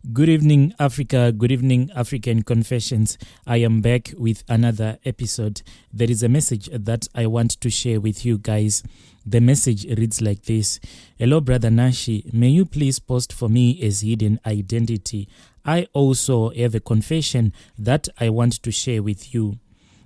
Good evening, Africa. Good evening, African Confessions. I am back with another episode. There is a message that I want to share with you guys. The message reads like this. Hello, Brother Nashi. May you please post for me as hidden identity. I also have a confession that I want to share with you.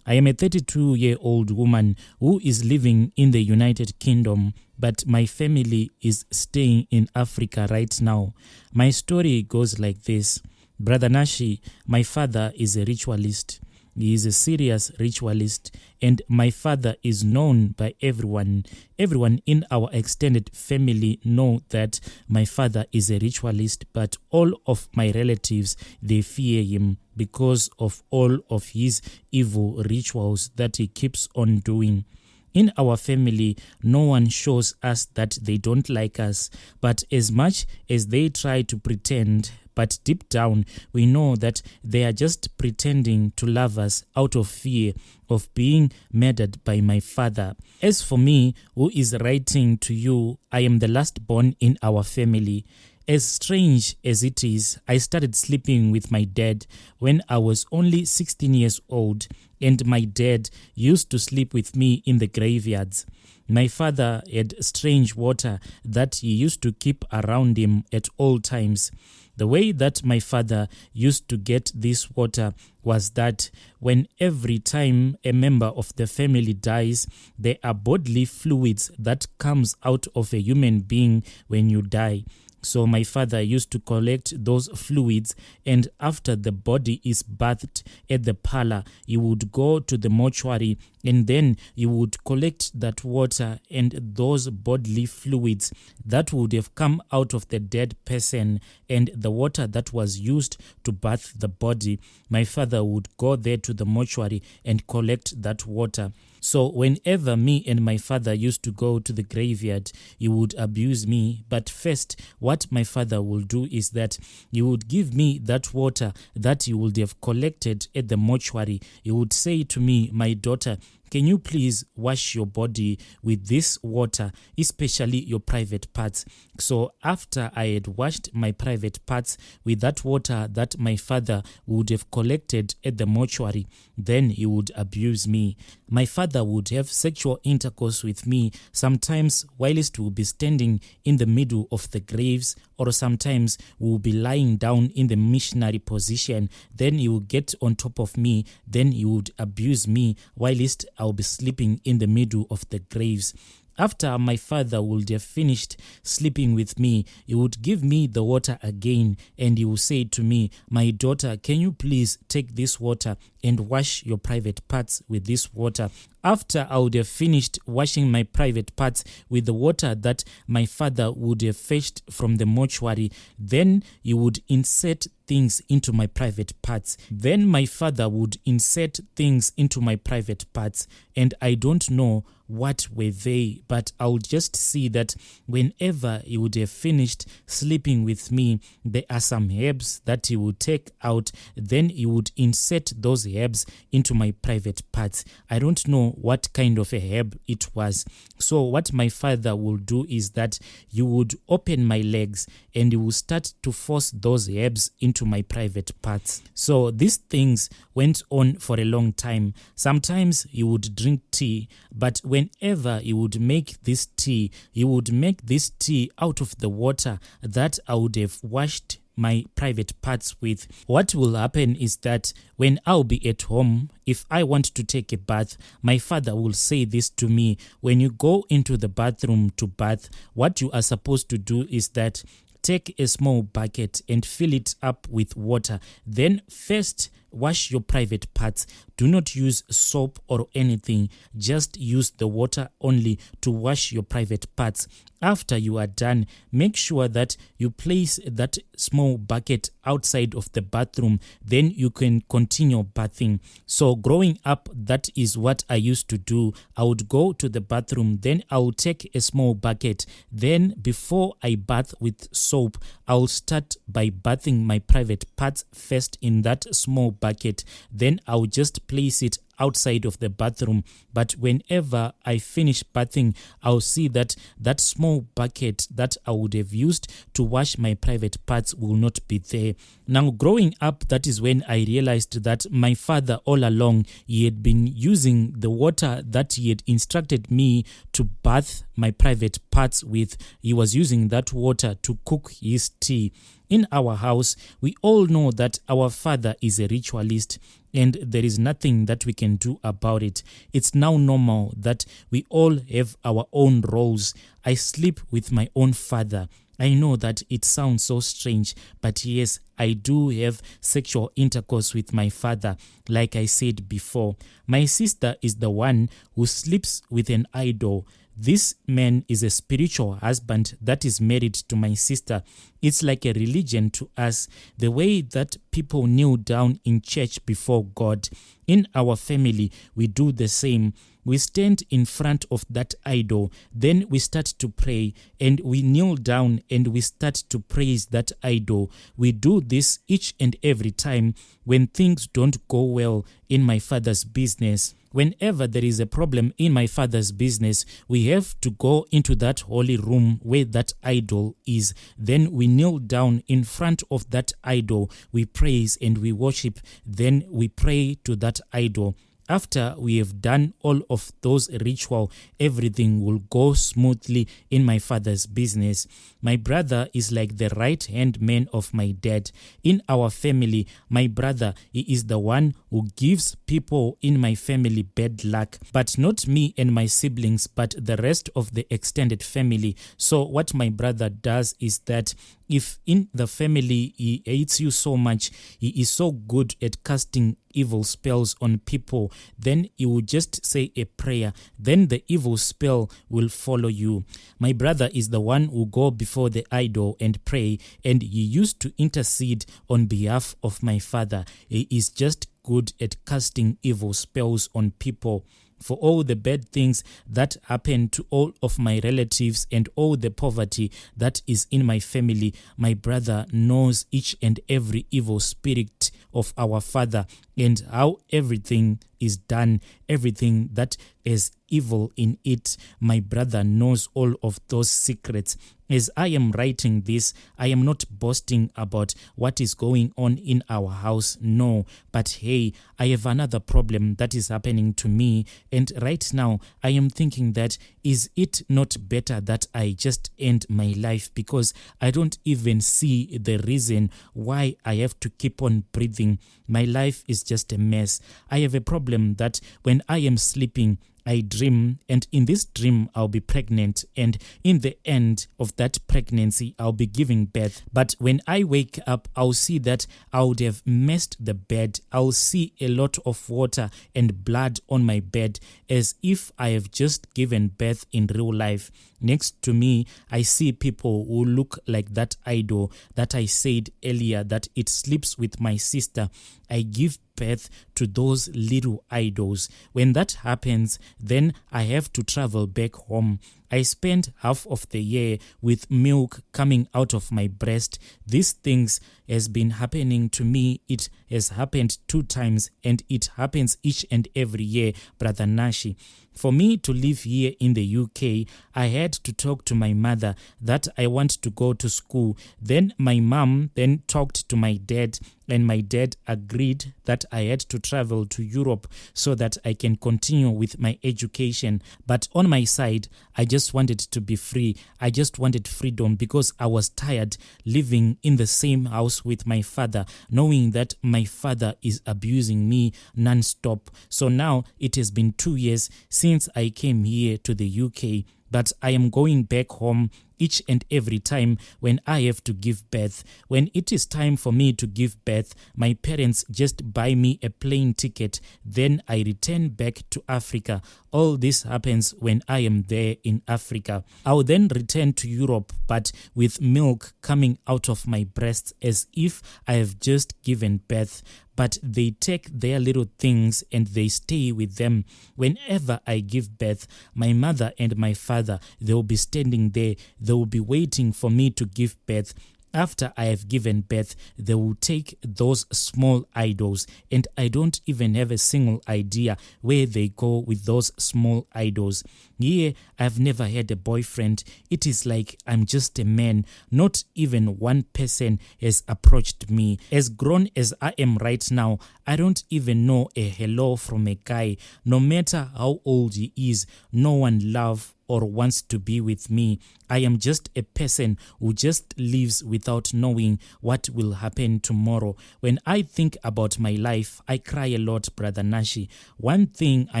I am a 32-year-old woman who is living in the United Kingdom, but my family is staying in Africa right now. My story goes like this. Brother Nashi, my father is a ritualist. He is a serious ritualist, and my father is known by everyone. Everyone in our extended family know that my father is a ritualist, but all of my relatives, they fear him because of all of his evil rituals that he keeps on doing. In our family, no one shows us that they don't like us, but as much as they try to pretend, but deep down, we know that they are just pretending to love us out of fear of being murdered by my father. As for me, who is writing to you, I am the last born in our family. As strange as it is, I started sleeping with my dad when I was only 16 years old, and my dad used to sleep with me in the graveyards. My father had strange water that he used to keep around him at all times. The way that my father used to get this water was that when every time a member of the family dies, there are bodily fluids that comes out of a human being when you die. So my father used to collect those fluids, and after the body is bathed at the parlor, he would go to the mortuary, and then he would collect that water and those bodily fluids that would have come out of the dead person and the water that was used to bath the body. My father would go there to the mortuary and collect that water. So whenever me and my father used to go to the graveyard, he would abuse me. But first, what my father will do is that he would give me that water that he would have collected at the mortuary. He would say to me, my daughter, can you please wash your body with this water, especially your private parts? So after I had washed my private parts with that water that my father would have collected at the mortuary, then he would abuse me. My father would have sexual intercourse with me, sometimes whilst we will be standing in the middle of the graves, or sometimes we will be lying down in the missionary position. Then he would get on top of me, then he would abuse me whilst I'll be sleeping in the middle of the graves. After my father would have finished sleeping with me, he would give me the water again, and he would say to me, my daughter, can you please take this water and wash your private parts with this water? After I would have finished washing my private parts with the water that my father would have fetched from the mortuary, then he would insert things into my private parts. Then my father would insert things into my private parts, and I don't know what were they, but I would just see that whenever he would have finished sleeping with me, there are some herbs that he would take out, then he would insert those herbs into my private parts. I don't know what kind of a herb it was. So what my father will do is that you would open my legs and he will start to force those herbs into my private parts. So these things went on for a long time. Sometimes he would drink tea, but whenever he would make this tea, he would make this tea out of the water that I would have washed my private parts with. What will happen is that when I'll be at home, if I want to take a bath, my father will say this to me: when you go into the bathroom to bath, what you are supposed to do is that take a small bucket and fill it up with water. Then first wash your private parts. Do not use soap or anything. Just use the water only to wash your private parts. After you are done, make sure that you place that small bucket outside of the bathroom. Then you can continue bathing. So growing up, that is what I used to do. I would go to the bathroom, then I would take a small bucket. Then before I bath with soap, I will start by bathing my private parts first in that small bucket. Then I will just place it outside of the bathroom. But whenever I finish bathing, I'll see that that small bucket that I would have used to wash my private parts will not be there. Now, growing up, that is when I realized that my father all along, he had been using the water that he had instructed me to bath my private parts with. He was using that water to cook his tea. In our house, we all know that our father is a ritualist, and there is nothing that we can do about it. It's now normal that we all have our own roles. I sleep with my own father. I know that it sounds so strange, but yes, I do have sexual intercourse with my father, like I said before. My sister is the one who sleeps with an idol. This man is a spiritual husband that is married to my sister. It's like a religion to us, the way that people kneel down in church before God. In our family, we do the same. We stand in front of that idol, then we start to pray, and we kneel down and we start to praise that idol. We do this each and every time when things don't go well in my father's business. Whenever there is a problem in my father's business, we have to go into that holy room where that idol is. Then we kneel down in front of that idol. We praise and we worship. Then we pray to that idol. After we have done all of those rituals, everything will go smoothly in my father's business. My brother is like the right-hand man of my dad. In our family, my brother, he is the one who gives people in my family bad luck, but not me and my siblings, but the rest of the extended family. So what my brother does is that if in the family he hates you so much, he is so good at casting evil spells on people, then he will just say a prayer, then the evil spell will follow you. My brother is the one who go before the idol and pray, and he used to intercede on behalf of my father. He is just good at casting evil spells on people. For all the bad things that happen to all of my relatives and all the poverty that is in my family, my brother knows each and every evil spirit of our father and how everything is done, everything that is evil in it. My brother knows all of those secrets. As I am writing this, I am not boasting about what is going on in our house, no. But hey, I have another problem that is happening to me, and right now I am thinking that is it not better that I just end my life, because I don't even see the reason why I have to keep on breathing. My life is just a mess. I have a problem that when I am sleeping, I dream, and in this dream I'll be pregnant, and in the end of that pregnancy I'll be giving birth. But when I wake up, I'll see that I would have messed the bed. I'll see a lot of water and blood on my bed, as if I have just given birth in real life. Next to me, I see people who look like that idol that I said earlier, that it sleeps with my sister. I give birth to those little idols. When that happens, then I have to travel back home. I spend half of the year with milk coming out of my breast. These things has been happening to me. It has happened 2 times, and it happens each and every year, Brother Nashi. For me to live here in the UK, I had to talk to my mother that I want to go to school. Then my mom then talked to my dad, and my dad agreed that I had to travel to Europe so that I can continue with my education. But on my side, I just wanted to be free. I just wanted freedom, because I was tired living in the same house with my father, knowing that my father is abusing me non-stop. So now it has been 2 years since I came here to the UK, but I am going back home each and every time when I have to give birth. When it is time for me to give birth, my parents just buy me a plane ticket, then I return back to Africa. All this happens when I am there in Africa. I'll then return to Europe, but with milk coming out of my breasts as if I have just given birth. But they take their little things and they stay with them. Whenever I give birth, my mother and my father, they will be standing there. They will be waiting for me to give birth. After I have given birth, they will take those small idols, and I don't even have a single idea where they go with those small idols. Here, I've never had a boyfriend. It is like I'm just a man. Not even one person has approached me. As grown as I am right now, I don't even know a hello from a guy. No matter how old he is, no one loves or wants to be with me. I am just a person who just lives without knowing what will happen tomorrow. When I think about my life, I cry a lot, Brother Nashi. One thing I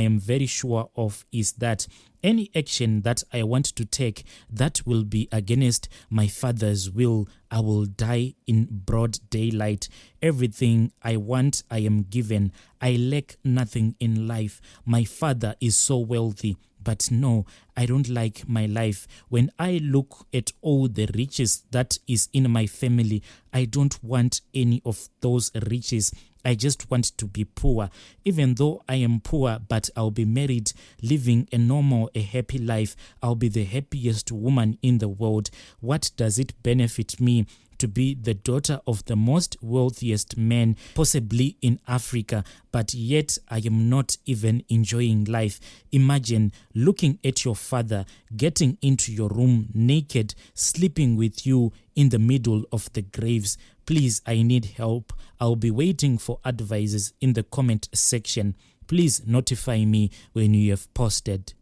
am very sure of is that any action that I want to take that will be against my Father's will, I will die in broad daylight. Everything I want, I am given. I lack nothing in life. My Father is so wealthy. But no, I don't like my life. When I look at all the riches that is in my family, I don't want any of those riches. I just want to be poor. Even though I am poor, but I'll be married, living a normal, a happy life. I'll be the happiest woman in the world. What does it benefit me to be the daughter of the most wealthiest man possibly in Africa, but yet I am not even enjoying life? Imagine looking at your father, getting into your room naked, sleeping with you in the middle of the graves. Please, I need help. I'll be waiting for advices in the comment section. Please notify me when you have posted.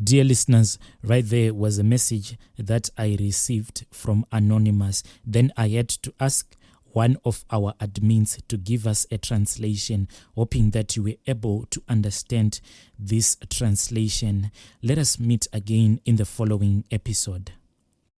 Dear listeners, right there was a message that I received from Anonymous. Then I had to ask one of our admins to give us a translation, hoping that you were able to understand this translation. Let us meet again in the following episode.